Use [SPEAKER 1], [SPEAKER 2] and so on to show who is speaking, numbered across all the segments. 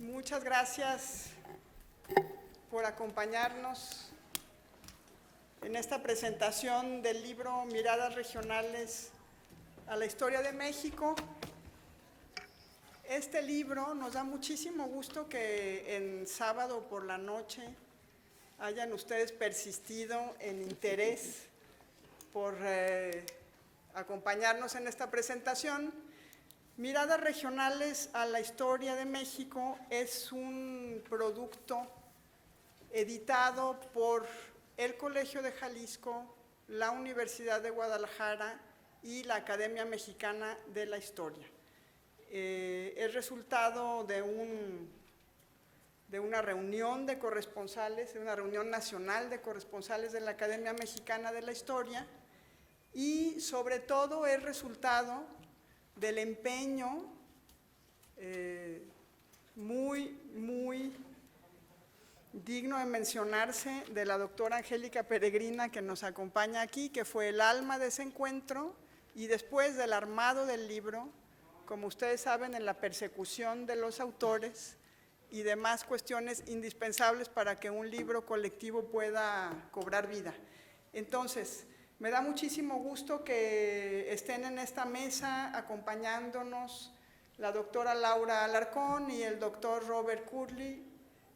[SPEAKER 1] Muchas gracias por acompañarnos en esta presentación del libro Miradas Regionales a la Historia de México. Este libro nos da muchísimo gusto que en sábado por la noche hayan ustedes persistido en interés por acompañarnos en esta presentación. Miradas Regionales a la Historia de México es un producto editado por el Colegio de Jalisco, la Universidad de Guadalajara y la Academia Mexicana de la Historia. Es resultado de una reunión de corresponsales, de una reunión nacional de corresponsales de la Academia Mexicana de la Historia, y sobre todo es resultado del empeño muy digno de mencionarse de la doctora Angélica Peregrina, que nos acompaña aquí, que fue el alma de ese encuentro, y después del armado del libro, como ustedes saben, en la persecución de los autores y demás cuestiones indispensables para que un libro colectivo pueda cobrar vida. Entonces, me da muchísimo gusto que estén en esta mesa acompañándonos la doctora Laura Alarcón y el doctor Robert Curley,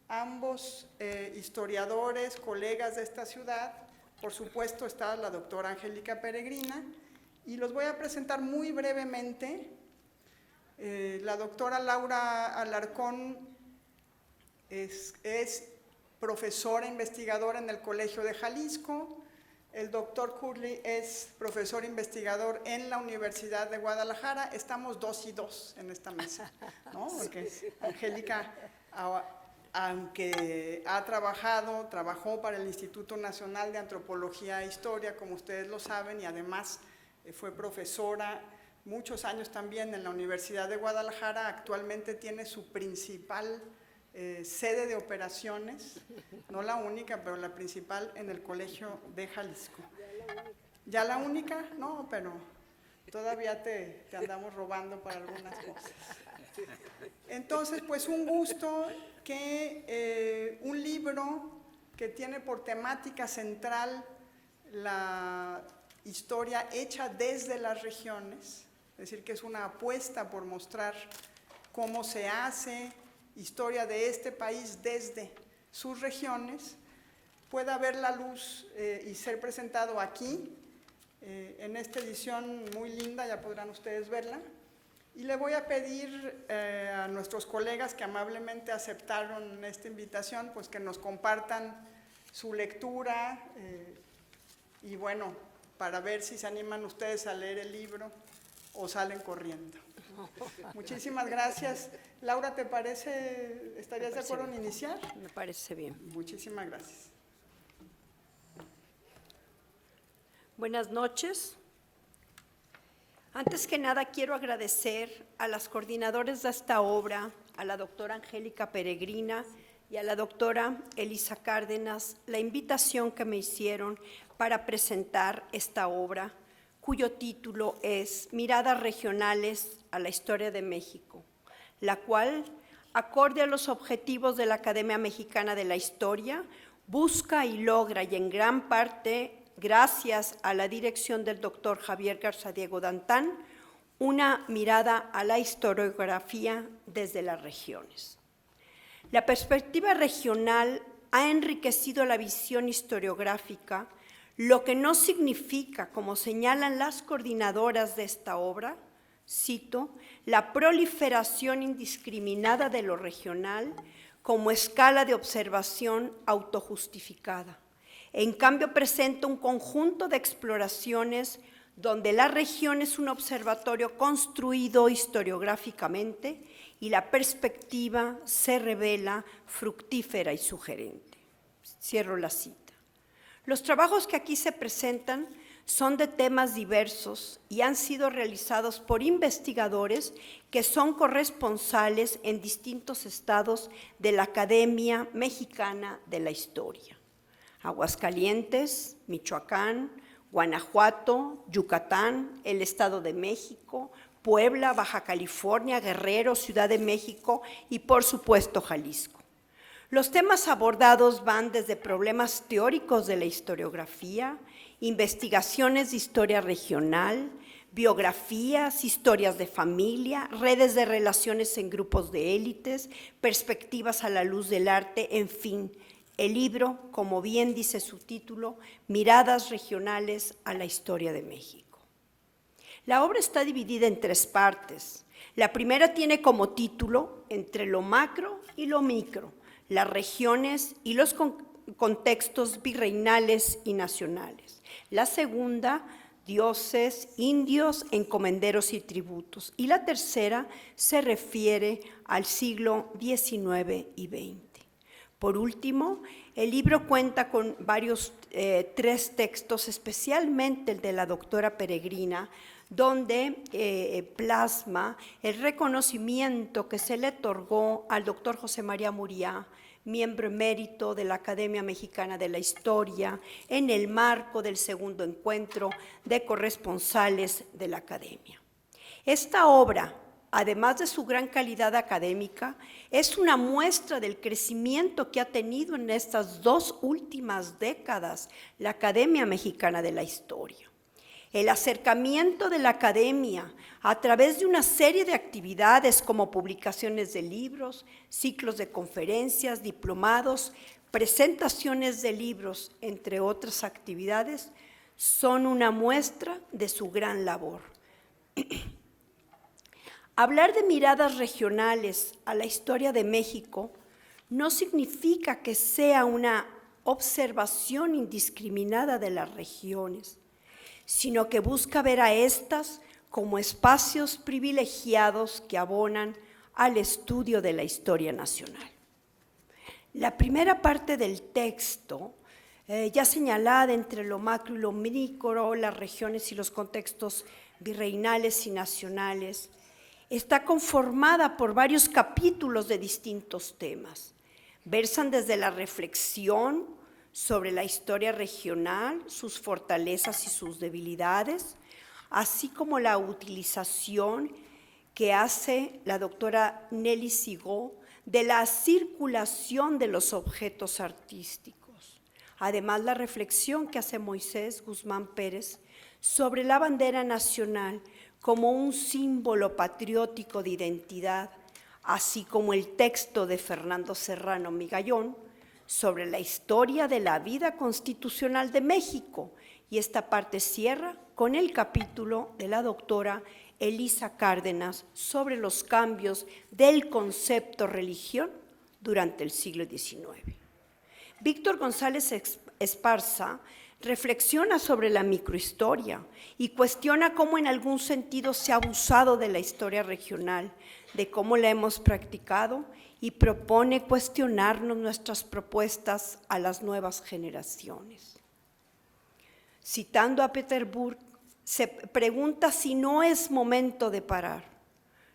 [SPEAKER 1] ambos historiadores, colegas de esta ciudad. Por supuesto está la doctora Angélica Peregrina, y los voy a presentar muy brevemente. La doctora Laura Alarcón es profesora investigadora en el Colegio de Jalisco. El doctor Curley es profesor investigador en la Universidad de Guadalajara. Estamos 2 y 2 en esta mesa, ¿no? Porque Angélica, aunque trabajó para el Instituto Nacional de Antropología e Historia, como ustedes lo saben, y además fue profesora muchos años también en la Universidad de Guadalajara. Actualmente tiene su principal sede de operaciones, no la única, pero la principal, en el Colegio de Jalisco. ¿Ya la única? No, pero todavía te andamos robando para algunas cosas. Entonces, pues un gusto que un libro que tiene por temática central la historia hecha desde las regiones, es decir, que es una apuesta por mostrar cómo se hace historia de este país desde sus regiones, pueda ver la luz y ser presentado aquí, en esta edición muy linda, ya podrán ustedes verla. Y le voy a pedir a nuestros colegas que amablemente aceptaron esta invitación, pues que nos compartan su lectura y bueno, para ver si se animan ustedes a leer el libro o salen corriendo. Muchísimas gracias. Laura, ¿te parece, estarías de acuerdo en iniciar?
[SPEAKER 2] Me parece bien.
[SPEAKER 1] Muchísimas gracias.
[SPEAKER 2] Buenas noches. Antes que nada, quiero agradecer a las coordinadoras de esta obra, a la doctora Angélica Peregrina y a la doctora Elisa Cárdenas, la invitación que me hicieron para presentar esta obra, cuyo título es Miradas Regionales a la Historia de México, la cual, acorde a los objetivos de la Academia Mexicana de la Historia, busca y logra, y en gran parte gracias a la dirección del doctor Javier Garzadiego Dantán, una mirada a la historiografía desde las regiones. La perspectiva regional ha enriquecido la visión historiográfica, lo que no significa, como señalan las coordinadoras de esta obra, cito, la proliferación indiscriminada de lo regional como escala de observación autojustificada. En cambio, presenta un conjunto de exploraciones donde la región es un observatorio construido historiográficamente y la perspectiva se revela fructífera y sugerente. Cierro la cita. Los trabajos que aquí se presentan son de temas diversos y han sido realizados por investigadores que son corresponsales en distintos estados de la Academia Mexicana de la Historia: Aguascalientes, Michoacán, Guanajuato, Yucatán, el Estado de México, Puebla, Baja California, Guerrero, Ciudad de México y, por supuesto, Jalisco. Los temas abordados van desde problemas teóricos de la historiografía, investigaciones de historia regional, biografías, historias de familia, redes de relaciones en grupos de élites, perspectivas a la luz del arte, en fin. El libro, como bien dice su título, Miradas regionales a la historia de México. La obra está dividida en 3 partes. La primera tiene como título Entre lo macro y lo micro, las regiones y los contextos virreinales y nacionales. La segunda, Dioses, indios, encomenderos y tributos. Y la tercera se refiere al siglo XIX y XX. Por último, el libro cuenta con varios 3 textos, especialmente el de la doctora Peregrina, donde plasma el reconocimiento que se le otorgó al doctor José María Muriá, miembro emérito de la Academia Mexicana de la Historia, en el marco del segundo encuentro de corresponsales de la Academia. Esta obra, además de su gran calidad académica, es una muestra del crecimiento que ha tenido en estas 2 últimas décadas la Academia Mexicana de la Historia. El acercamiento de la academia a través de una serie de actividades como publicaciones de libros, ciclos de conferencias, diplomados, presentaciones de libros, entre otras actividades, son una muestra de su gran labor. Hablar de miradas regionales a la historia de México no significa que sea una observación indiscriminada de las regiones, sino que busca ver a estas como espacios privilegiados que abonan al estudio de la historia nacional. La primera parte del texto, ya señalada entre lo macro y lo micro, las regiones y los contextos virreinales y nacionales, está conformada por varios capítulos de distintos temas. Versan desde la reflexión sobre la historia regional, sus fortalezas y sus debilidades, así como la utilización que hace la doctora Nelly Sigó de la circulación de los objetos artísticos. Además, la reflexión que hace Moisés Guzmán Pérez sobre la bandera nacional como un símbolo patriótico de identidad, así como el texto de Fernando Serrano Migallón sobre la historia de la vida constitucional de México, y esta parte cierra con el capítulo de la doctora Elisa Cárdenas sobre los cambios del concepto religión durante el siglo XIX. Víctor González Esparza reflexiona sobre la microhistoria y cuestiona cómo en algún sentido se ha abusado de la historia regional, de cómo la hemos practicado, y propone cuestionarnos nuestras propuestas a las nuevas generaciones. Citando a Peter Burke, se pregunta si no es momento de parar.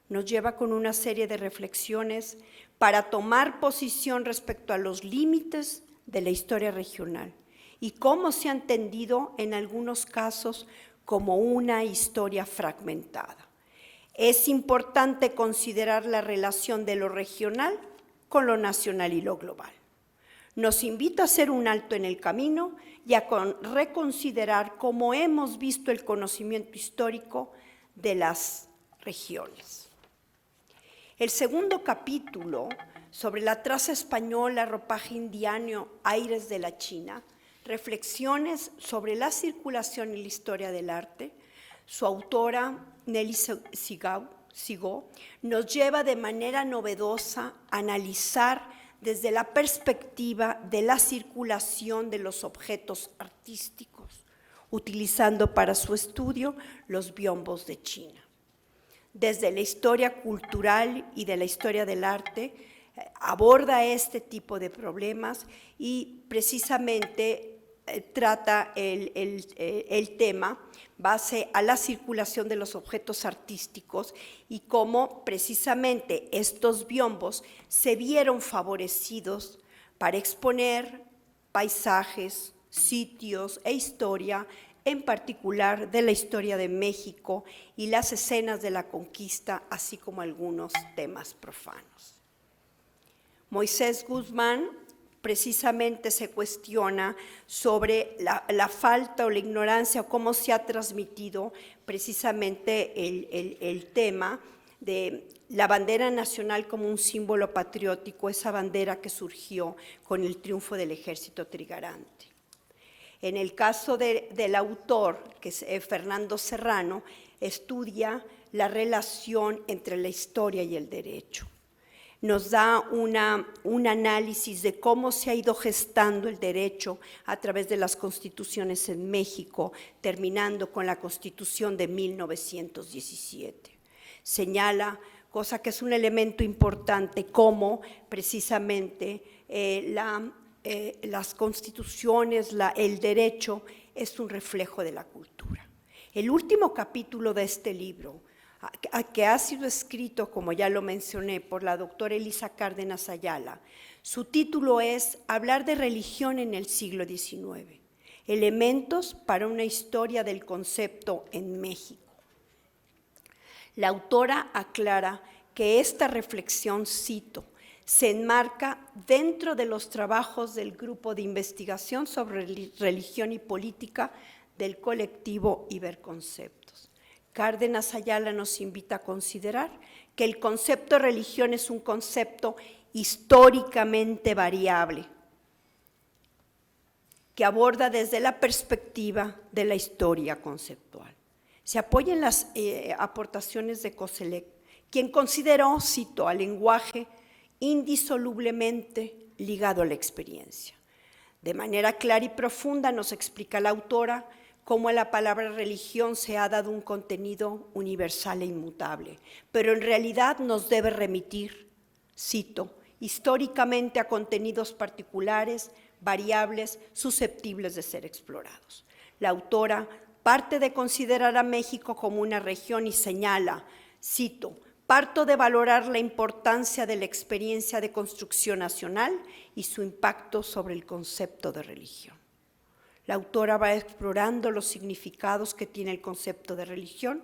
[SPEAKER 2] Nos lleva con una serie de reflexiones para tomar posición respecto a los límites de la historia regional y cómo se ha entendido en algunos casos como una historia fragmentada. Es importante considerar la relación de lo regional con lo nacional y lo global. Nos invita a hacer un alto en el camino y a reconsiderar cómo hemos visto el conocimiento histórico de las regiones. El segundo capítulo, sobre la traza española, ropaje indiano, aires de la China, reflexiones sobre la circulación y la historia del arte, su autora, Nelly Sigó, nos lleva de manera novedosa a analizar desde la perspectiva de la circulación de los objetos artísticos, utilizando para su estudio los biombos de China. Desde la historia cultural y de la historia del arte, aborda este tipo de problemas y precisamente trata el tema base a la circulación de los objetos artísticos y cómo precisamente estos biombos se vieron favorecidos para exponer paisajes, sitios e historia en particular de la historia de México y las escenas de la conquista, así como algunos temas profanos. Moisés Guzmán precisamente se cuestiona sobre la falta o la ignorancia o cómo se ha transmitido precisamente el tema de la bandera nacional como un símbolo patriótico, esa bandera que surgió con el triunfo del ejército trigarante. En el caso del autor, que es Fernando Serrano, estudia la relación entre la historia y el derecho. Nos da un análisis de cómo se ha ido gestando el derecho a través de las constituciones en México, terminando con la Constitución de 1917. Señala, cosa que es un elemento importante, cómo precisamente las constituciones, el derecho es un reflejo de la cultura. El último capítulo de este libro, que ha sido escrito, como ya lo mencioné, por la doctora Elisa Cárdenas Ayala, su título es Hablar de religión en el siglo XIX, elementos para una historia del concepto en México. La autora aclara que esta reflexión, cito, se enmarca dentro de los trabajos del Grupo de Investigación sobre Religión y Política del colectivo Iberconceptos. Cárdenas Ayala nos invita a considerar que el concepto de religión es un concepto históricamente variable, que aborda desde la perspectiva de la historia conceptual. Se apoya en las aportaciones de Koselleck, quien consideró, cito, al lenguaje indisolublemente ligado a la experiencia. De manera clara y profunda nos explica la autora cómo a la palabra religión se ha dado un contenido universal e inmutable, pero en realidad nos debe remitir, cito, históricamente a contenidos particulares, variables, susceptibles de ser explorados. La autora parte de considerar a México como una región y señala, cito, parto de valorar la importancia de la experiencia de construcción nacional y su impacto sobre el concepto de religión. La autora va explorando los significados que tiene el concepto de religión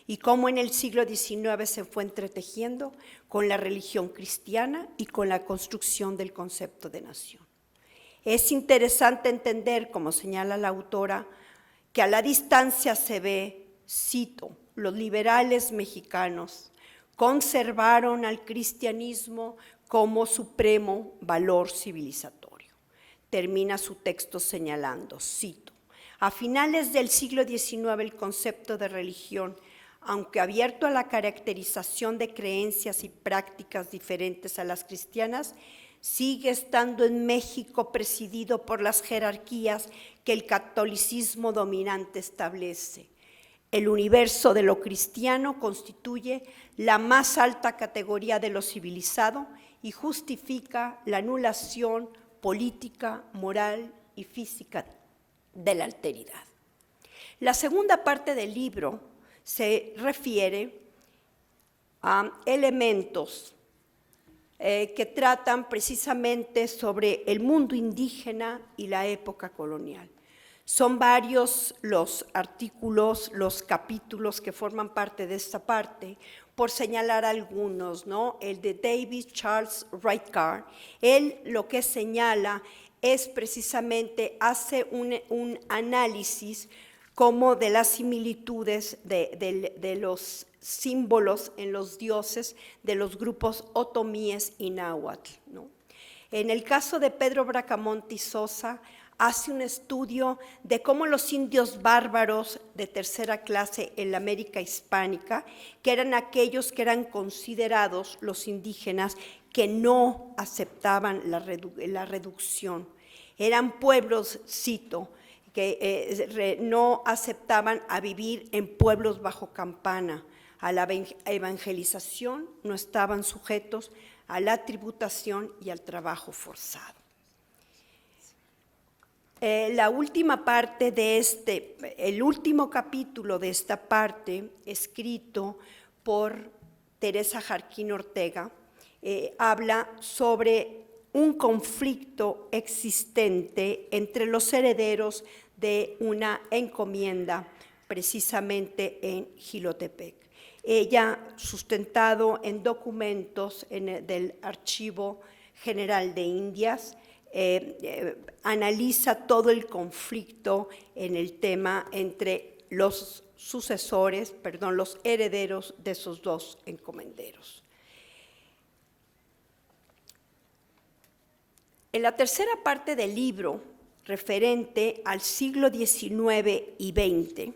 [SPEAKER 2] y cómo en el siglo XIX se fue entretejiendo con la religión cristiana y con la construcción del concepto de nación. Es interesante entender, como señala la autora, que a la distancia se ve, cito, los liberales mexicanos conservaron al cristianismo como supremo valor civilizatorio. Termina su texto señalando, cito, a finales del siglo XIX el concepto de religión, aunque abierto a la caracterización de creencias y prácticas diferentes a las cristianas, sigue estando en México presidido por las jerarquías que el catolicismo dominante establece. El universo de lo cristiano constituye la más alta categoría de lo civilizado y justifica la anulación política, moral y física de la alteridad. La segunda parte del libro se refiere a elementos que tratan precisamente sobre el mundo indígena y la época colonial. Son varios los artículos, los capítulos que forman parte de esta parte, por señalar algunos, ¿no? El de David Charles Reichardt, él lo que señala es precisamente, hace un análisis como de las similitudes de los símbolos en los dioses de los grupos otomíes y náhuatl, ¿no? En el caso de Pedro Bracamonte y Sosa, hace un estudio de cómo los indios bárbaros de tercera clase en la América hispánica, que eran aquellos que eran considerados los indígenas que no aceptaban la reducción. Eran pueblos, cito, que no aceptaban a vivir en pueblos bajo campana, a la evangelización, no estaban sujetos a la tributación y al trabajo forzado. La última parte de el último capítulo de esta parte, escrito por Teresa Jarquín Ortega, habla sobre un conflicto existente entre los herederos de una encomienda precisamente en Jilotepec. Ella, sustentado en documentos del Archivo General de Indias, analiza todo el conflicto en el tema entre los los herederos de esos dos encomenderos. En la tercera parte del libro, referente al siglo XIX y XX,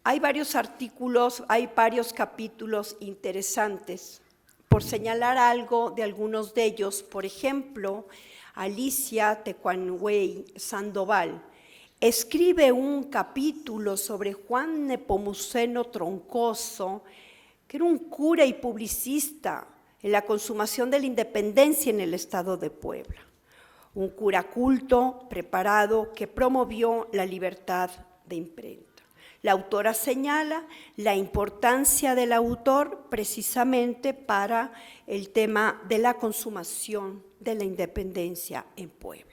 [SPEAKER 2] hay varios artículos, hay varios capítulos interesantes. Por señalar algo de algunos de ellos, por ejemplo, Alicia Tecuanhuey Sandoval escribe un capítulo sobre Juan Nepomuceno Troncoso, que era un cura y publicista en la consumación de la independencia en el estado de Puebla. Un cura culto, preparado, que promovió la libertad de imprenta. La autora señala la importancia del autor precisamente para el tema de la consumación de la independencia en Puebla.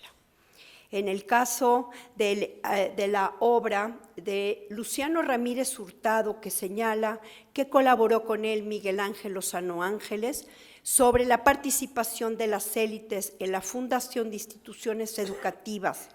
[SPEAKER 2] En el caso de la obra de Luciano Ramírez Hurtado, que señala que colaboró con él Miguel Ángel Lozano Ángeles, sobre la participación de las élites en la fundación de instituciones educativas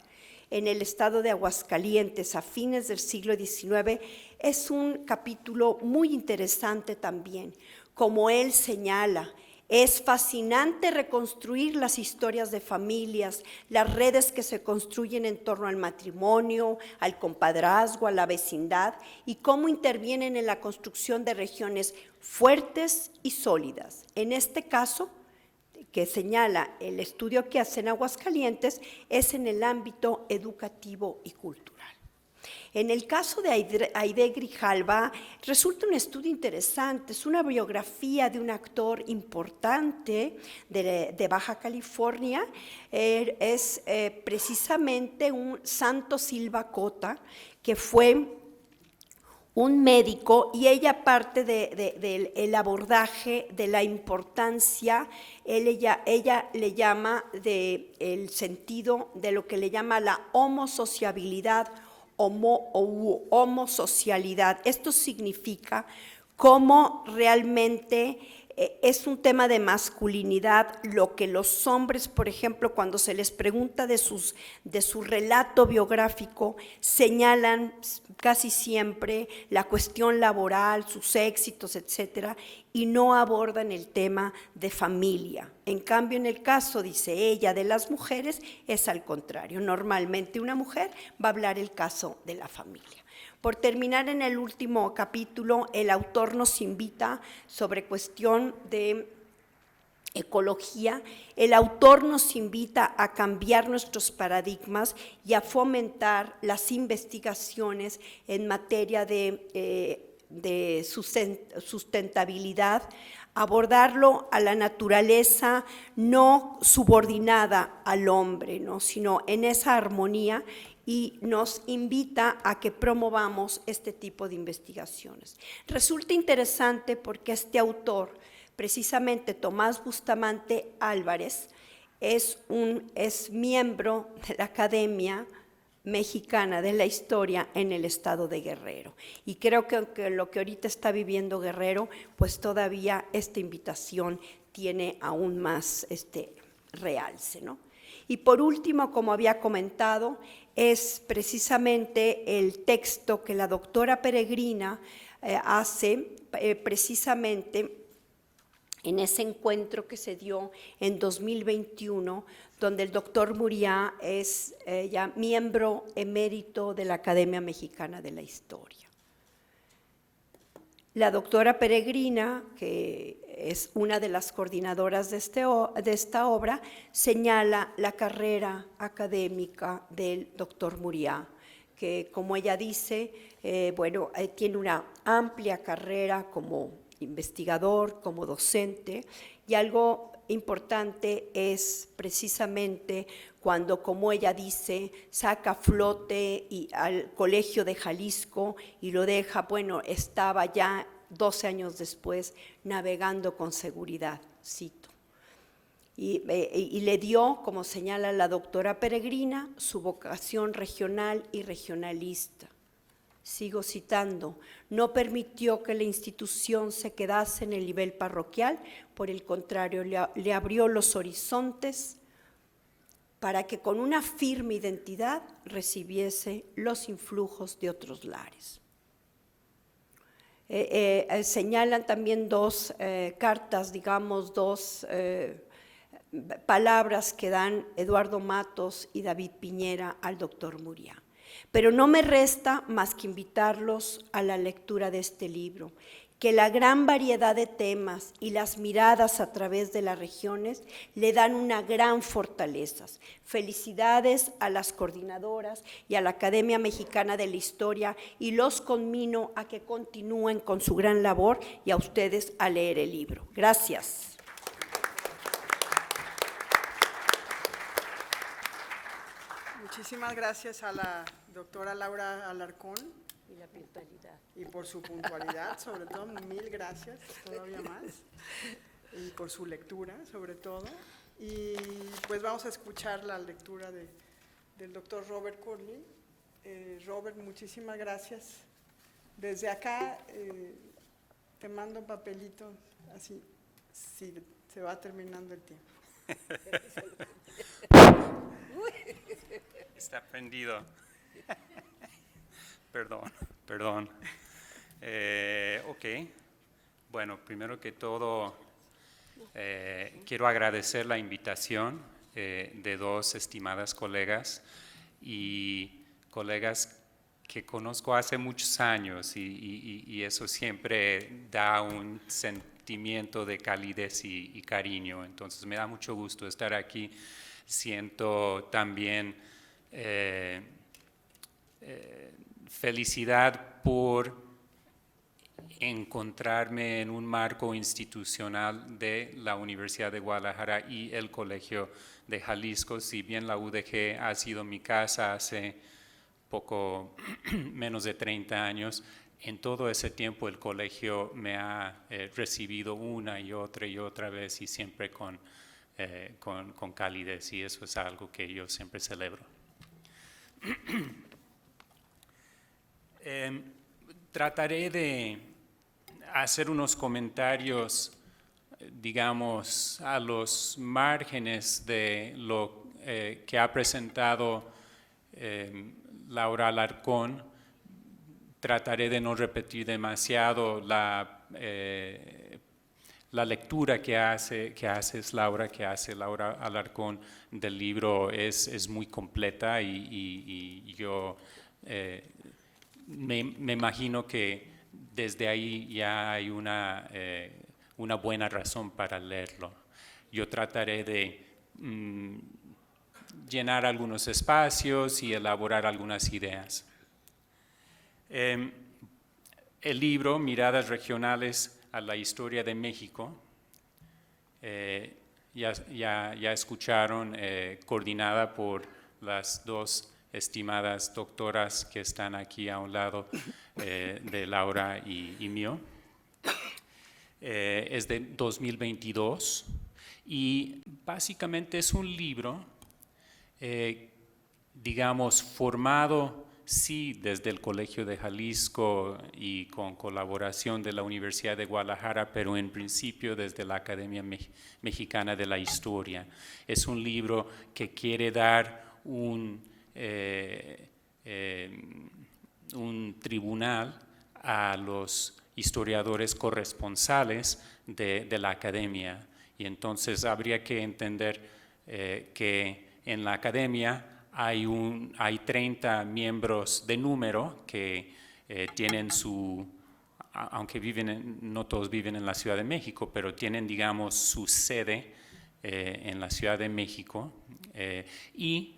[SPEAKER 2] en el estado de Aguascalientes a fines del siglo XIX, es un capítulo muy interesante también. Como él señala, es fascinante reconstruir las historias de familias, las redes que se construyen en torno al matrimonio, al compadrazgo, a la vecindad, y cómo intervienen en la construcción de regiones fuertes y sólidas. En este caso, que señala el estudio que hace en Aguascalientes, es en el ámbito educativo y cultural. En el caso de Aide Grijalva, resulta un estudio interesante, es una biografía de un actor importante de Baja California, es precisamente un Santo Silva Cota, que fue un médico, y ella parte del abordaje de la importancia, ella le llama el sentido de lo que le llama la homosociabilidad, homosocialidad. Esto significa cómo realmente es un tema de masculinidad, lo que los hombres, por ejemplo, cuando se les pregunta de su relato biográfico, señalan casi siempre la cuestión laboral, sus éxitos, etcétera, y no abordan el tema de familia. En cambio, en el caso, dice ella, de las mujeres, es al contrario. Normalmente una mujer va a hablar el caso de la familia. Por terminar, en el último capítulo, el autor nos invita sobre cuestión de ecología, el autor nos invita a cambiar nuestros paradigmas y a fomentar las investigaciones en materia de sustentabilidad, abordarlo a la naturaleza no subordinada al hombre, ¿no?, sino en esa armonía, y nos invita a que promovamos este tipo de investigaciones. Resulta interesante porque este autor, precisamente Tomás Bustamante Álvarez, es miembro de la Academia Mexicana de la Historia en el estado de Guerrero. Y creo que lo que ahorita está viviendo Guerrero, pues todavía esta invitación tiene aún más realce, ¿no? Y por último, como había comentado, es precisamente el texto que la doctora Peregrina hace precisamente en ese encuentro que se dio en 2021, donde el doctor Muriá es ya miembro emérito de la Academia Mexicana de la Historia. La doctora Peregrina, que es una de las coordinadoras de esta obra, señala la carrera académica del doctor Muriá, que, como ella dice, tiene una amplia carrera como investigador, como docente, y algo importante es precisamente cuando, como ella dice, saca a flote al Colegio de Jalisco y lo deja, estaba ya 12 años después navegando con seguridad, cito. y le dio, como señala la doctora Peregrina, su vocación regional y regionalista. Sigo citando, no permitió que la institución se quedase en el nivel parroquial, por el contrario, le abrió los horizontes para que con una firme identidad recibiese los influjos de otros lares. Señalan también dos cartas, digamos, dos palabras que dan Eduardo Matos y David Piñera al doctor Muriá. Pero no me resta más que invitarlos a la lectura de este libro, que la gran variedad de temas y las miradas a través de las regiones le dan una gran fortaleza. Felicidades a las coordinadoras y a la Academia Mexicana de la Historia, y los conmino a que continúen con su gran labor y a ustedes a leer el libro. Gracias.
[SPEAKER 1] Muchísimas gracias a la doctora Laura Alarcón.
[SPEAKER 2] Y la puntualidad.
[SPEAKER 1] Y por su puntualidad, sobre todo, mil gracias, todavía más. Y por su lectura, sobre todo. Y pues vamos a escuchar la lectura del doctor Robert Curley. Robert, muchísimas gracias. Desde acá te mando un papelito, así, si se va terminando el tiempo.
[SPEAKER 3] Está prendido. Perdón. Ok. Bueno, primero que todo, quiero agradecer la invitación de dos estimadas colegas y colegas que conozco hace muchos años, y eso siempre da un sentimiento de calidez y cariño. Entonces me da mucho gusto estar aquí. Siento también felicidad por encontrarme en un marco institucional de la Universidad de Guadalajara y el Colegio de Jalisco. Si bien la UDG ha sido mi casa hace poco menos de 30 años, en todo ese tiempo el colegio me ha recibido una y otra vez, y siempre con calidez, y eso es algo que yo siempre celebro. Trataré de hacer unos comentarios, digamos, a los márgenes de lo que ha presentado Laura Alarcón. Trataré de no repetir demasiado la lectura que hace Laura Alarcón del libro. Es muy completa, y yo me imagino que desde ahí ya hay una buena razón para leerlo. Yo trataré de llenar algunos espacios y elaborar algunas ideas. El libro, Miradas Regionales a la Historia de México, ya escucharon, coordinada por las dos estimadas doctoras que están aquí a un lado de Laura y mío. Es de 2022 y básicamente es un libro, digamos, formado sí desde el Colegio de Jalisco y con colaboración de la Universidad de Guadalajara, pero en principio desde la Academia Mexicana de la Historia. Es un libro que quiere dar un tribunal a los historiadores corresponsales de la academia, y entonces habría que entender que en la academia hay 30 miembros de número que tienen aunque no todos viven en la Ciudad de México, pero tienen, digamos, su sede en la Ciudad de México, y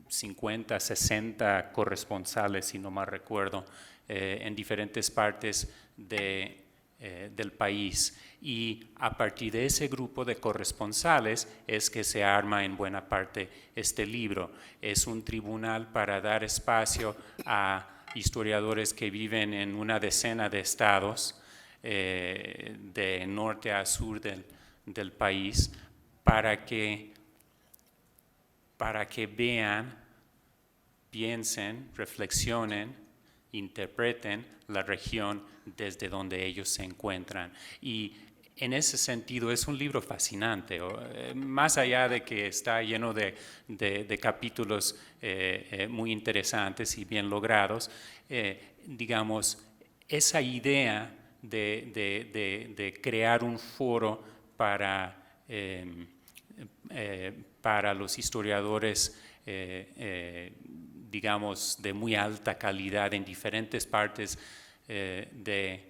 [SPEAKER 3] 50, 60 corresponsales, si no mal recuerdo, en diferentes partes del país. Y a partir de ese grupo de corresponsales es que se arma en buena parte este libro. Es un tribunal para dar espacio a historiadores que viven en una decena de estados, de norte a sur del país para que vean, piensen, reflexionen, interpreten la región desde donde ellos se encuentran. Y en ese sentido es un libro fascinante, más allá de que está lleno de capítulos muy interesantes y bien logrados, digamos, esa idea de crear un foro para los historiadores, digamos, de muy alta calidad en diferentes partes del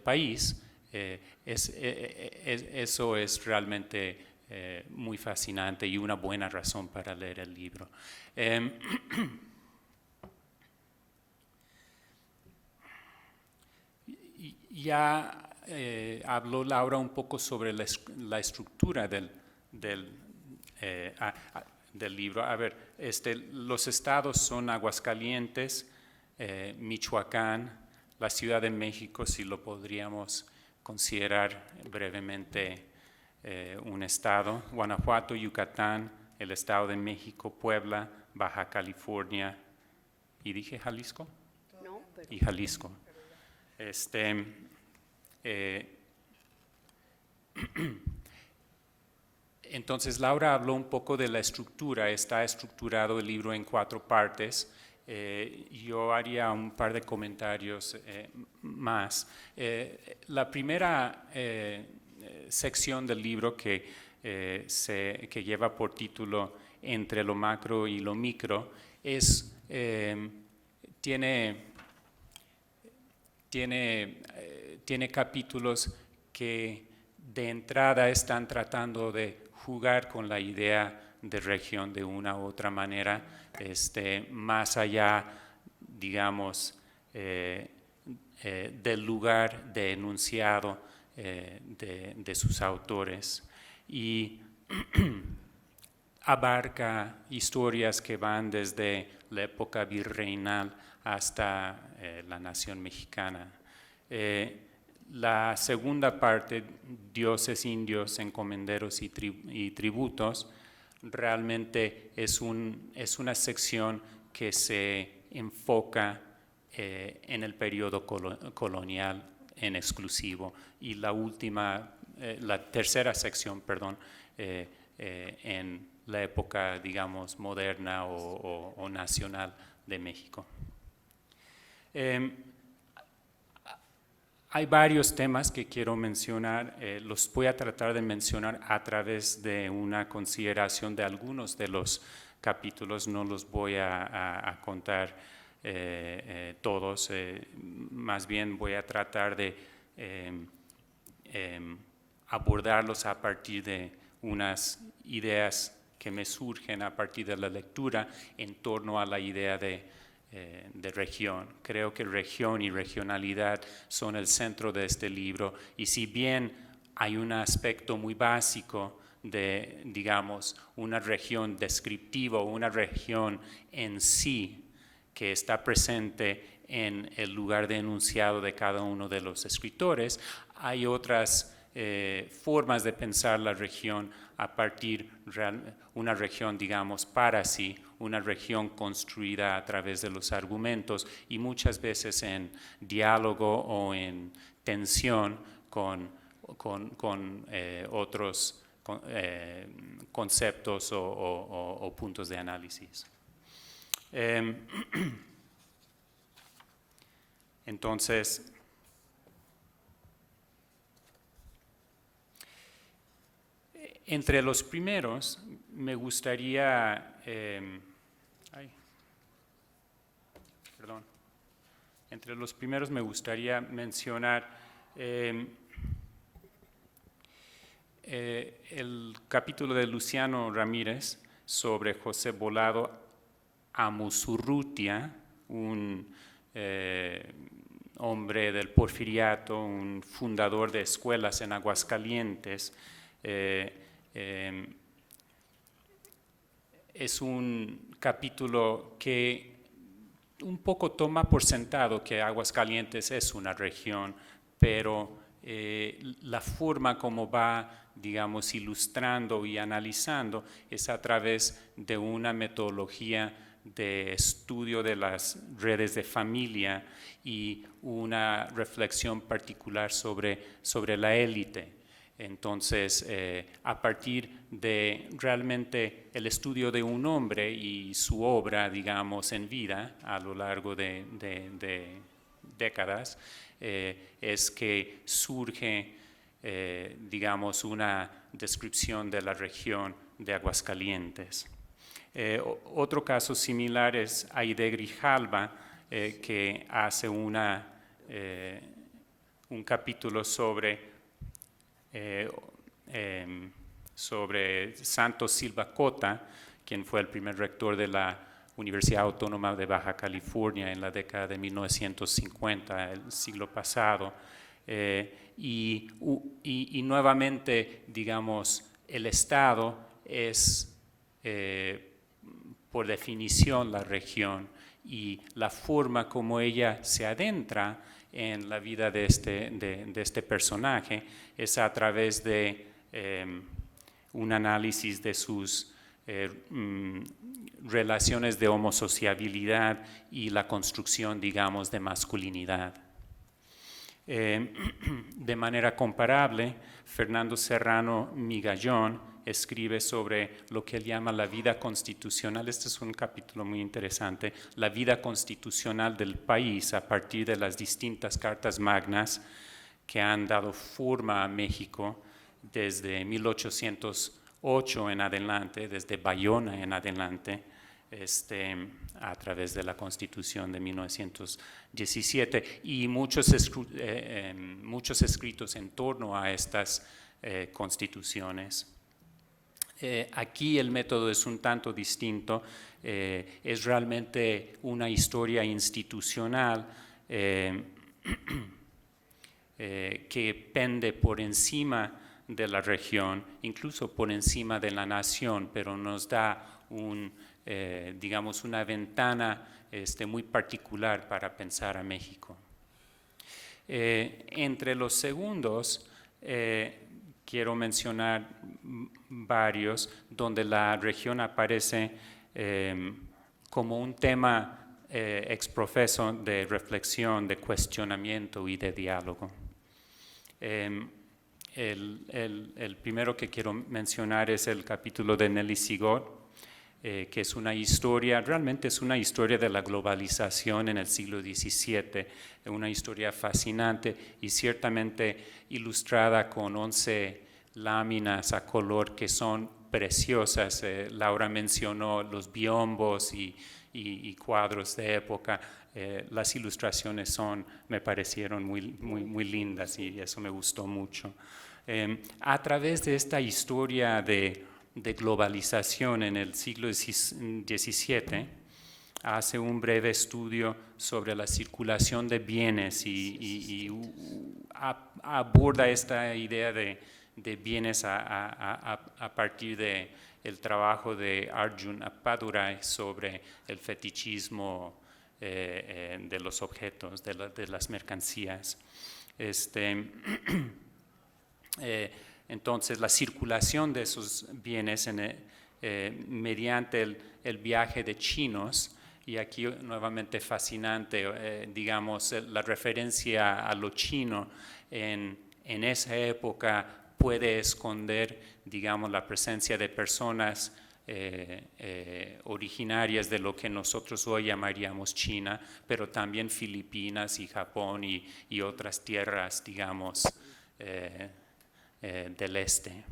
[SPEAKER 3] país, eso es realmente muy fascinante y una buena razón para leer el libro. Ya habló Laura un poco sobre la estructura del libro. A ver, los estados son Aguascalientes, Michoacán, la Ciudad de México, si lo podríamos considerar brevemente un estado, Guanajuato, Yucatán, el Estado de México, Puebla, Baja California, ¿y dije Jalisco?
[SPEAKER 2] No, pero...
[SPEAKER 3] Y Jalisco. Entonces, Laura habló un poco de la estructura. Está estructurado el libro en 4 partes. Yo haría un par de comentarios más. La primera sección del libro que lleva por título Entre lo macro y lo micro tiene capítulos que de entrada están tratando de jugar con la idea de región de una u otra manera, más allá, digamos, del lugar de enunciado de sus autores. Y abarca historias que van desde la época virreinal hasta la nación mexicana. La segunda parte, dioses, indios, encomenderos y tributos, realmente es una sección que se enfoca en el periodo colonial en exclusivo, y la tercera sección, perdón, en la época, digamos, moderna o nacional de México. Hay varios temas que quiero mencionar, los voy a tratar de mencionar a través de una consideración de algunos de los capítulos, no los voy a contar todos, más bien voy a tratar de abordarlos a partir de unas ideas que me surgen a partir de la lectura en torno a la idea de región. Creo que región y regionalidad son el centro de este libro, y si bien hay un aspecto muy básico de, digamos, una región descriptiva o una región en sí que está presente en el lugar de enunciado de cada uno de los escritores, hay otras formas de pensar la región a partir de una región, digamos, para sí, una región construida a través de los argumentos y muchas veces en diálogo o en tensión con otros conceptos o puntos de análisis. Entonces, entre los primeros me gustaría, mencionar el capítulo de Luciano Ramírez sobre José Volado Amusurrutia, un hombre del Porfiriato, un fundador de escuelas en Aguascalientes. Es un capítulo que un poco toma por sentado que Aguascalientes es una región, pero la forma como va, digamos, ilustrando y analizando es a través de una metodología de estudio de las redes de familia y una reflexión particular sobre la élite. Entonces, a partir de realmente el estudio de un hombre y su obra, digamos, en vida a lo largo de décadas, es que surge, digamos, una descripción de la región de Aguascalientes. Otro caso similar es Aide Grijalva, que hace un capítulo sobre Santos Silva Cota, quien fue el primer rector de la Universidad Autónoma de Baja California en la década de 1950, el siglo pasado. Y nuevamente, digamos, el Estado es, por definición, la región, y la forma como ella se adentra en la vida de este personaje es a través de un análisis de sus relaciones de homosociabilidad y la construcción, digamos, de masculinidad. De manera comparable, Fernando Serrano Migallón escribe sobre lo que él llama la vida constitucional. Este es un capítulo muy interesante, la vida constitucional del país a partir de las distintas cartas magnas que han dado forma a México desde 1808 en adelante, desde Bayona en adelante, a través de la Constitución de 1917 y muchos escritos en torno a estas constituciones. Aquí el método es un tanto distinto, es realmente una historia institucional que pende por encima de la región, incluso por encima de la nación, pero nos da digamos, una ventana muy particular para pensar a México. Entre los segundos, quiero mencionar varios donde la región aparece como un tema exprofeso de reflexión, de cuestionamiento y de diálogo. El primero que quiero mencionar es el capítulo de Nelly Sigot, que es una historia, realmente es una historia de la globalización en el siglo XVII, una historia fascinante y ciertamente ilustrada con 11 láminas a color que son preciosas. Laura mencionó los biombos y cuadros de época. Las ilustraciones me parecieron muy lindas y eso me gustó mucho. A través de esta historia de globalización en el siglo XVII, hace un breve estudio sobre la circulación de bienes y aborda esta idea de bienes a partir del trabajo de Arjun Appadurai sobre el fetichismo de los objetos, de las mercancías. Entonces, la circulación de esos bienes mediante el viaje de chinos, y aquí nuevamente fascinante, digamos, la referencia a lo chino en esa época puede esconder, digamos, la presencia de personas originarias de lo que nosotros hoy llamaríamos China, pero también Filipinas y Japón y otras tierras, digamos, del este.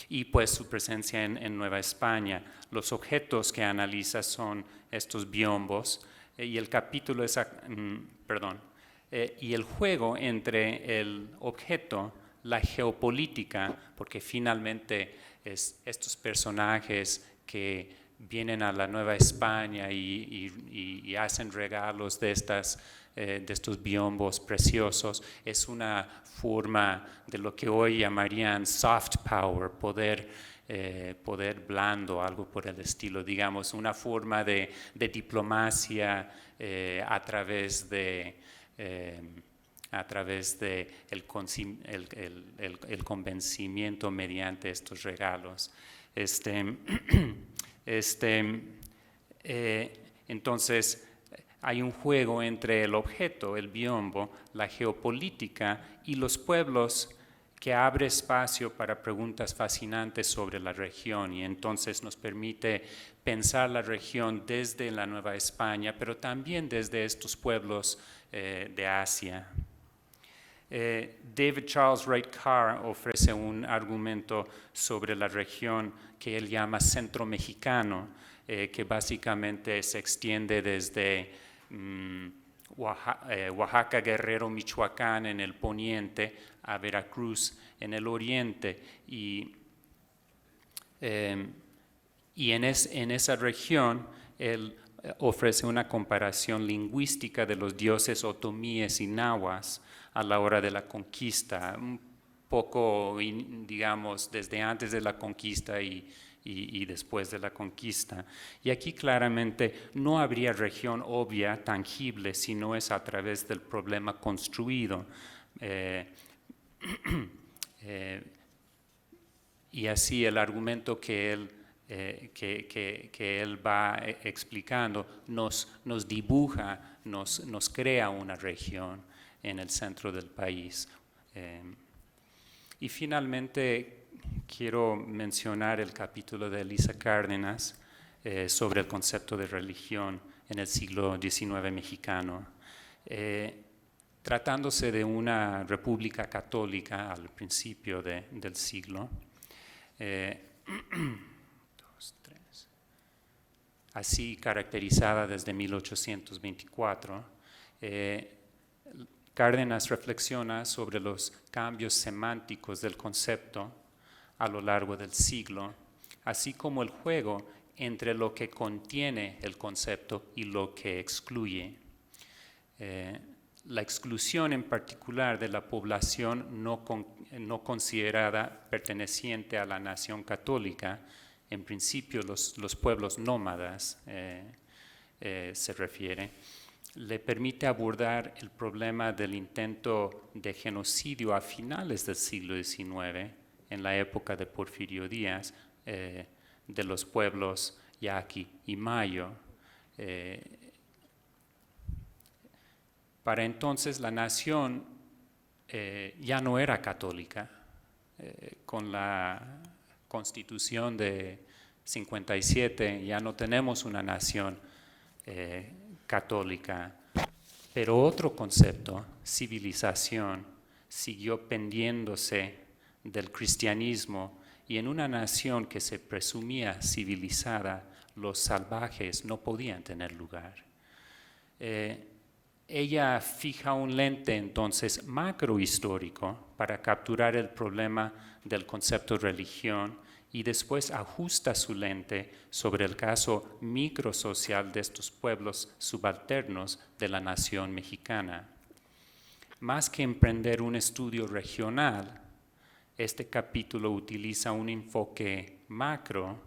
[SPEAKER 3] Y pues su presencia en Nueva España. Los objetos que analiza son estos biombos y el capítulo es, y el juego entre el objeto, la geopolítica, porque finalmente estos personajes que vienen a la Nueva España y hacen regalos de estos biombos preciosos, es una forma de lo que hoy llamarían soft power, poder blando, algo por el estilo, digamos, una forma de diplomacia a través de a través de el convencimiento mediante estos regalos. Entonces, hay un juego entre el objeto, el biombo, la geopolítica y los pueblos que abre espacio para preguntas fascinantes sobre la región, y entonces nos permite pensar la región desde la Nueva España, pero también desde estos pueblos de Asia. David Charles Wright Carr ofrece un argumento sobre la región que él llama centro mexicano, que básicamente se extiende desde Oaxaca, Guerrero, Michoacán en el poniente a Veracruz en el oriente, y en esa región él ofrece una comparación lingüística de los dioses otomíes y nahuas a la hora de la conquista, un poco, digamos, desde antes de la conquista y después de la conquista. Y aquí claramente no habría región obvia, tangible, si no es a través del problema construido. Y así el argumento que él va explicando nos dibuja, nos crea una región en el centro del país. Y finalmente quiero mencionar el capítulo de Elisa Cárdenas sobre el concepto de religión en el siglo XIX mexicano. Tratándose de una república católica al principio del siglo, así caracterizada desde 1824, Cárdenas reflexiona sobre los cambios semánticos del concepto a lo largo del siglo, así como el juego entre lo que contiene el concepto y lo que excluye. La exclusión en particular de la población no considerada perteneciente a la nación católica, en principio los pueblos nómadas se refiere, le permite abordar el problema del intento de genocidio a finales del siglo XIX, en la época de Porfirio Díaz, de los pueblos yaqui y mayo. Para entonces la nación ya no era católica. Con la Constitución de 57 ya no tenemos una nación católica, pero otro concepto, civilización, siguió pendiéndose del cristianismo, y en una nación que se presumía civilizada, los salvajes no podían tener lugar. Ella fija un lente entonces macrohistórico para capturar el problema del concepto religión, y después ajusta su lente sobre el caso microsocial de estos pueblos subalternos de la nación mexicana. Más que emprender un estudio regional, este capítulo utiliza un enfoque macro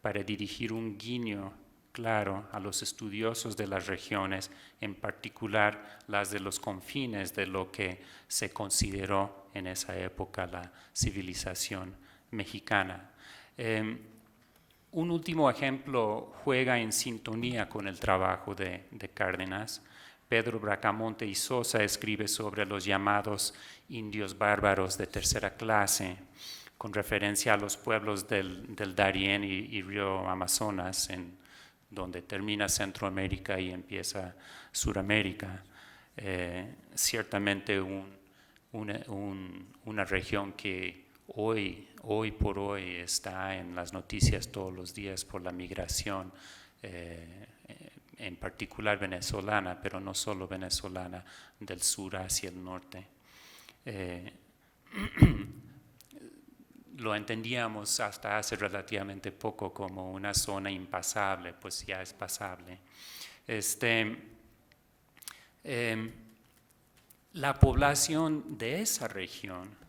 [SPEAKER 3] para dirigir un guiño claro a los estudiosos de las regiones, en particular las de los confines de lo que se consideró en esa época la civilización mexicana. Un último ejemplo juega en sintonía con el trabajo de Cárdenas. Pedro Bracamonte y Sosa escribe sobre los llamados indios bárbaros de tercera clase, con referencia a los pueblos del Darién y río Amazonas, en donde termina Centroamérica y empieza Suramérica. Ciertamente una región que hoy por hoy está en las noticias todos los días por la migración, en particular venezolana, pero no solo venezolana, del sur hacia el norte. Lo entendíamos hasta hace relativamente poco como una zona impasable, pues ya es pasable. La población de esa región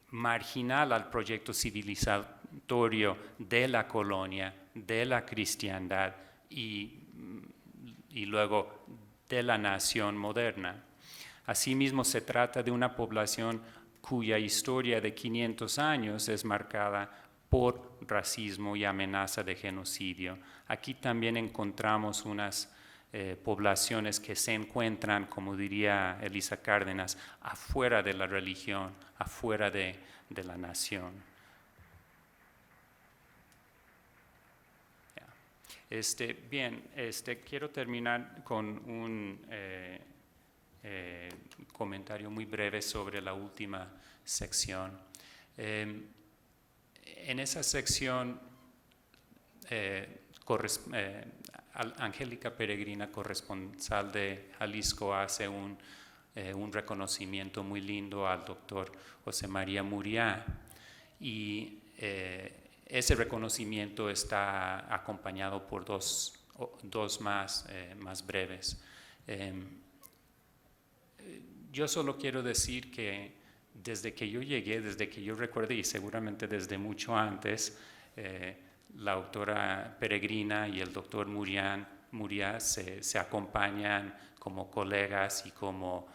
[SPEAKER 3] marginal al proyecto civilizatorio de la colonia, de la cristiandad y y luego de la nación moderna. Asimismo, se trata de una población cuya historia de 500 años es marcada por racismo y amenaza de genocidio. Aquí también encontramos unas poblaciones que se encuentran, como diría Elisa Cárdenas, afuera de la religión, afuera de la nación. Bien, quiero terminar con un comentario muy breve sobre la última sección. En esa sección, Angélica Peregrina, corresponsal de Jalisco, hace un reconocimiento muy lindo al doctor José María Muriá, y ese reconocimiento está acompañado por dos más breves. Yo solo quiero decir que desde que yo llegué, desde que yo recuerdo, y seguramente desde mucho antes, la doctora Peregrina y el doctor Muriá se acompañan como colegas y como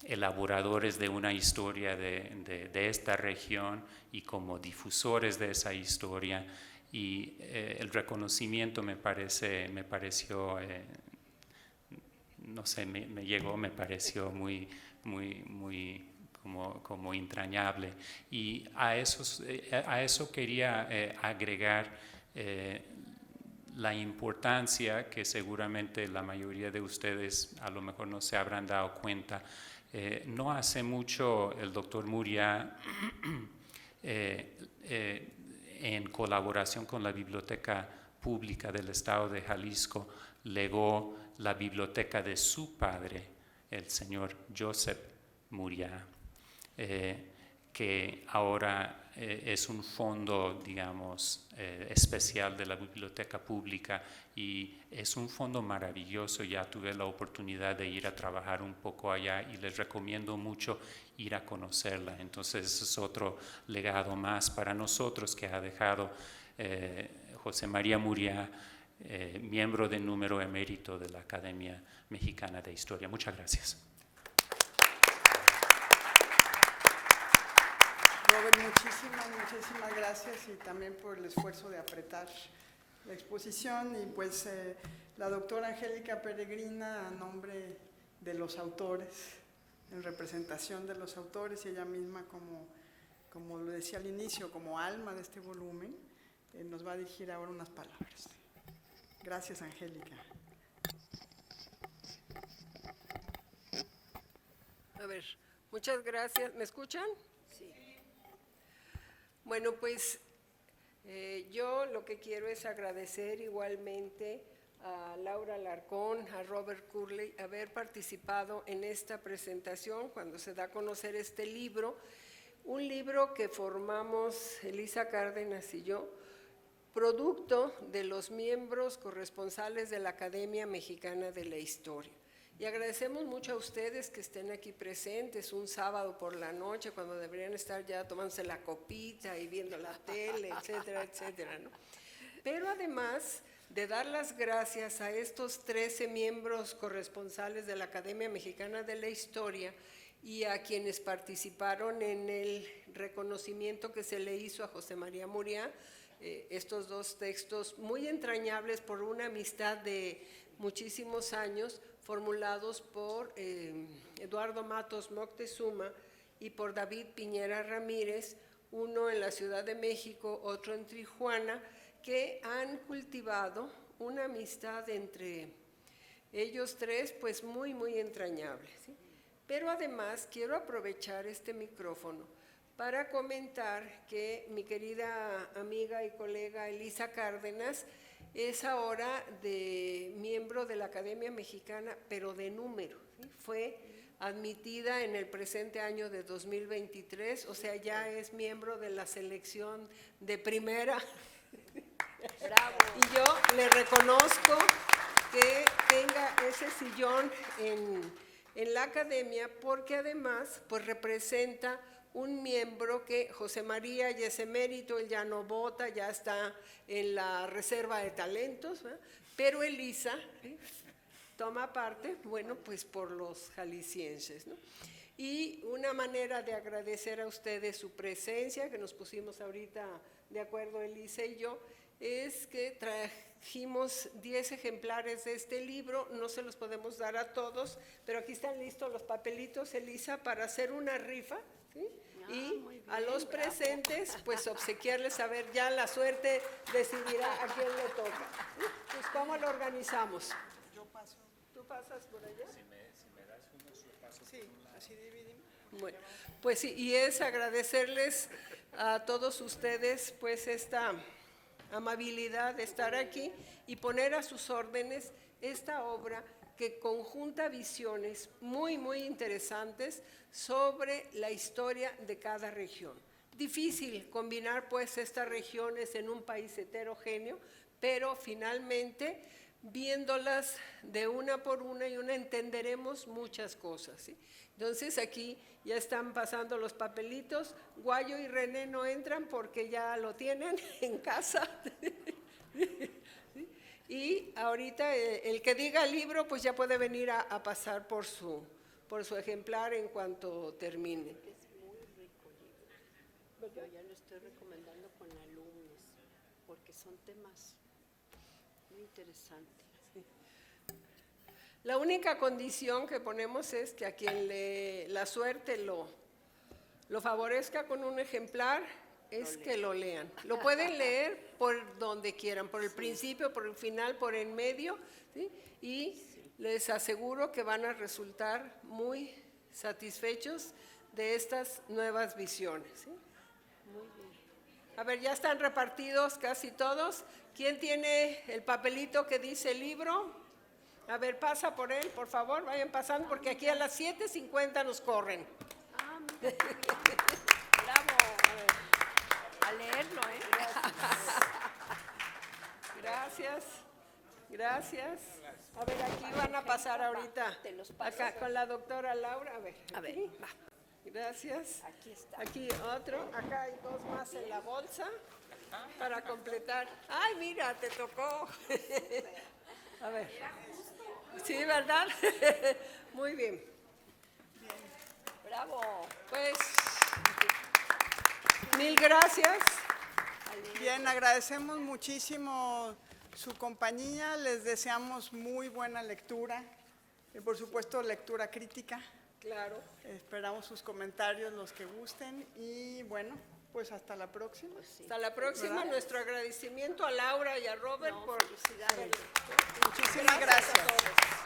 [SPEAKER 3] elaboradores de una historia de esta región y como difusores de esa historia, y el reconocimiento me pareció, no sé, me llegó, me pareció muy como entrañable, y a eso quería agregar la importancia que seguramente la mayoría de ustedes a lo mejor no se habrán dado cuenta. No hace mucho el doctor Muriá, en colaboración con la Biblioteca Pública del Estado de Jalisco, legó la biblioteca de su padre, el señor Joseph Muriá, que ahora es un fondo, digamos, especial de la Biblioteca Pública, y es un fondo maravilloso. Ya tuve la oportunidad de ir a trabajar un poco allá y les recomiendo mucho ir a conocerla. Entonces es otro legado más para nosotros que ha dejado José María Muriá, miembro del número emérito de la Academia Mexicana de Historia. Muchas gracias.
[SPEAKER 1] Robert, muchísimas gracias, y también por el esfuerzo de apretar la exposición. Y pues la doctora Angélica Peregrina, a nombre de los autores, en representación de los autores, y ella misma como lo decía al inicio, como alma de este volumen, nos va a dirigir ahora unas palabras. Gracias, Angélica.
[SPEAKER 4] A ver, muchas gracias. ¿Me escuchan? Sí. Bueno, pues yo lo que quiero es agradecer igualmente a Laura Alarcón, a Robert Curley, haber participado en esta presentación cuando se da a conocer este libro, un libro que formamos Elisa Cárdenas y yo, producto de los miembros corresponsales de la Academia Mexicana de la Historia. Y agradecemos mucho a ustedes que estén aquí presentes un sábado por la noche, cuando deberían estar ya tomándose la copita y viendo la tele, etcétera, etcétera, ¿no? Pero además de dar las gracias a estos 13 miembros corresponsales de la Academia Mexicana de la Historia y a quienes participaron en el reconocimiento que se le hizo a José María Muriá, estos dos textos muy entrañables por una amistad de muchísimos años, formulados por Eduardo Matos Moctezuma y por David Piñera Ramírez, uno en la Ciudad de México, otro en Tijuana, que han cultivado una amistad entre ellos tres, pues muy entrañable, ¿sí? Pero además quiero aprovechar este micrófono para comentar que mi querida amiga y colega Elisa Cárdenas es ahora miembro de la Academia Mexicana, pero de número, ¿sí? Fue admitida en el presente año de 2023, o sea, ya es miembro de la selección de primera. Bravo. Y yo le reconozco que tenga ese sillón en la academia, porque además pues representa un miembro que José María ya es emérito, él ya no vota, ya está en la reserva de talentos, ¿verdad? Pero Elisa toma parte, bueno, pues por los jaliscienses, ¿no? Y una manera de agradecer a ustedes su presencia, que nos pusimos ahorita de acuerdo Elisa y yo, es que trajimos 10 ejemplares de este libro, no se los podemos dar a todos, pero aquí están listos los papelitos, Elisa, para hacer una rifa, ¿sí? Y a los presentes, pues obsequiarles, a ver, ya la suerte decidirá a quién le toca, ¿sí? Pues, ¿cómo lo organizamos?
[SPEAKER 1] Yo paso.
[SPEAKER 4] ¿Tú pasas por allá?
[SPEAKER 3] Si me das uno, yo paso
[SPEAKER 1] Sí, así dividimos.
[SPEAKER 4] Bueno, pues sí, y es agradecerles a todos ustedes pues esta amabilidad de estar aquí y poner a sus órdenes esta obra que conjunta visiones muy, muy interesantes sobre la historia de cada región. Difícil combinar pues estas regiones en un país heterogéneo, pero finalmente viéndolas de una por una y una entenderemos muchas cosas, ¿sí? Entonces aquí ya están pasando los papelitos, Guayo y René no entran porque ya lo tienen en casa. Y ahorita el que diga libro pues ya puede venir a pasar por su ejemplar en cuanto termine.
[SPEAKER 2] Es muy rico libro. Yo ya lo estoy recomendando con alumnos, porque son temas muy interesantes.
[SPEAKER 4] La única condición que ponemos es que a quien la suerte lo favorezca con un ejemplar es que lo lean. Lo pueden leer por donde quieran, por el principio, por el final, por en medio, ¿sí? Y les aseguro que van a resultar muy satisfechos de estas nuevas visiones, ¿sí?
[SPEAKER 2] Muy bien.
[SPEAKER 4] A ver, ya están repartidos casi todos. ¿Quién tiene el papelito que dice libro? A ver, pasa por él, por favor, vayan pasando, porque aquí a las 7:50 nos corren.
[SPEAKER 2] Ah, mira. Bravo. A leerlo, ¿eh?
[SPEAKER 4] Gracias, gracias. A ver, aquí van a pasar ahorita.
[SPEAKER 2] Te los paso.
[SPEAKER 4] Acá con la doctora Laura, a ver.
[SPEAKER 2] A ver,
[SPEAKER 4] aquí.
[SPEAKER 2] va.
[SPEAKER 4] Gracias.
[SPEAKER 2] Aquí está.
[SPEAKER 4] Aquí otro, acá hay 2 más en la bolsa para completar. Ay, mira, te tocó. A ver. Sí, ¿verdad? Muy bien.
[SPEAKER 2] Bravo.
[SPEAKER 4] Pues, mil gracias.
[SPEAKER 1] Bien, agradecemos muchísimo su compañía, les deseamos muy buena lectura y por supuesto lectura crítica.
[SPEAKER 4] Claro.
[SPEAKER 1] Esperamos sus comentarios, los que gusten y bueno, pues hasta la próxima.
[SPEAKER 4] Hasta la próxima.
[SPEAKER 1] ¿Verdad?
[SPEAKER 4] Nuestro agradecimiento a Laura y a Robert por
[SPEAKER 2] Felicidades.
[SPEAKER 1] Muchísimas gracias.
[SPEAKER 4] a todos.